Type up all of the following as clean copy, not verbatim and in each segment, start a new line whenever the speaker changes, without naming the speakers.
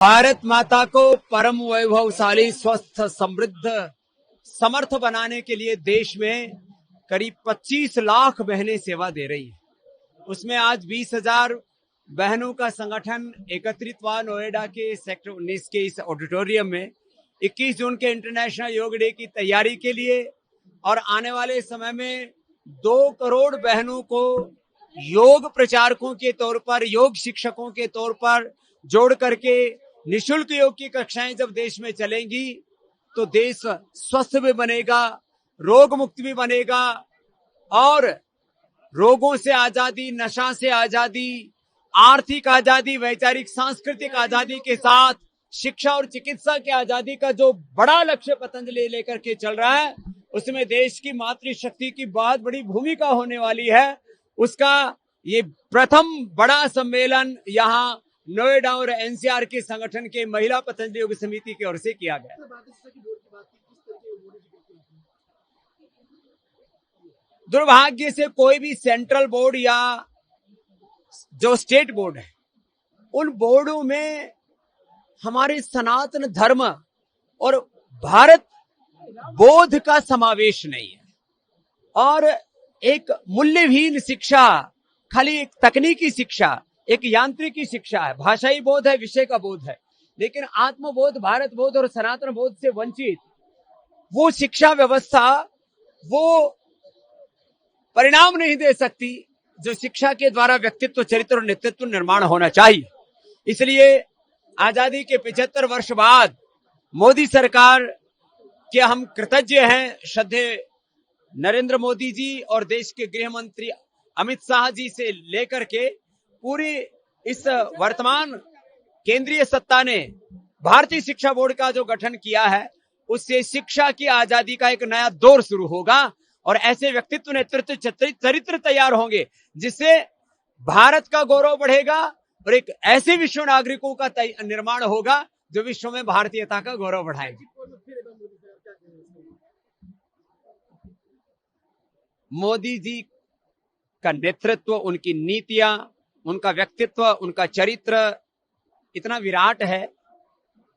भारत माता को परम वैभवशाली, स्वस्थ, समृद्ध, समर्थ बनाने के लिए देश में करीब 25 लाख बहनें सेवा दे रही हैं। उसमें आज 20,000 बहनों का संगठन एकत्रित हुआ नोएडा के सेक्टर 19 के इस ऑडिटोरियम में 21 जून के इंटरनेशनल योग डे की तैयारी के लिए, और आने वाले समय में 2 करोड़ बहनों को योग प्रचारकों के तौर पर, योग शिक्षकों के तौर पर जोड़ करके निशुल्क योग की कक्षाएं जब देश में चलेंगी तो देश स्वस्थ भी बनेगा, रोग मुक्त भी बनेगा, और रोगों से आजादी, नशा से आजादी, आर्थिक आजादी, वैचारिक सांस्कृतिक आजादी के साथ शिक्षा और चिकित्सा की आजादी का जो बड़ा लक्ष्य पतंजलि लेकर के चल रहा है, उसमें देश की मातृशक्ति की बहुत बड़ी भूमिका होने वाली है। उसका ये प्रथम बड़ा सम्मेलन यहाँ नोएडा और एनसीआर के संगठन के महिला पतंजलि योग समिति की ओर से किया गया। दुर्भाग्य से कोई भी सेंट्रल बोर्ड या जो स्टेट बोर्ड है, उन बोर्डों में हमारे सनातन धर्म और भारत बोध का समावेश नहीं है, और एक मूल्यहीन शिक्षा, खाली एक तकनीकी शिक्षा, एक यांत्रिकी शिक्षा है, भाषाई बोध है, विषय का बोध है, लेकिन आत्मबोध, भारत बोध और सनातन बोध से वंचित वो शिक्षा व्यवस्था वो परिणाम नहीं दे सकती जो शिक्षा के द्वारा व्यक्तित्व, चरित्र और नेतृत्व निर्माण होना चाहिए। इसलिए आजादी के 75 वर्ष बाद मोदी सरकार के हम कृतज्ञ हैं। श्रद्धेय नरेंद्र मोदी जी और देश के गृह मंत्री अमित शाह जी से लेकर के पूरी इस वर्तमान केंद्रीय सत्ता ने भारतीय शिक्षा बोर्ड का जो गठन किया है, उससे शिक्षा की आजादी का एक नया दौर शुरू होगा, और ऐसे व्यक्तित्व, नेतृत्व, चरित्र तैयार होंगे जिससे भारत का गौरव बढ़ेगा और एक ऐसे विश्व नागरिकों का निर्माण होगा जो विश्व में भारतीयता का गौरव बढ़ाएगी। मोदी जी का नेतृत्व, उनकी नीतियां, उनका व्यक्तित्व, उनका चरित्र इतना विराट है।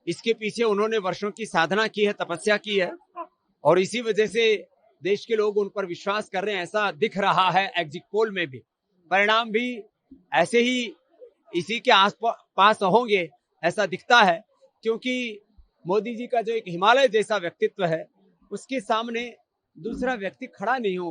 इसके पीछे उन्होंने वर्षों की साधना की है, तपस्या की है, और इसी वजह से देश के लोग उन पर विश्वास कर रहे हैं। ऐसा दिख रहा है एग्जिट पोल में भी, परिणाम भी ऐसे ही इसी के आसपास होंगे ऐसा दिखता है, क्योंकि मोदी जी का जो एक हिमालय जैसा व्यक्तित्व है, उसके सामने दूसरा व्यक्ति खड़ा नहीं हो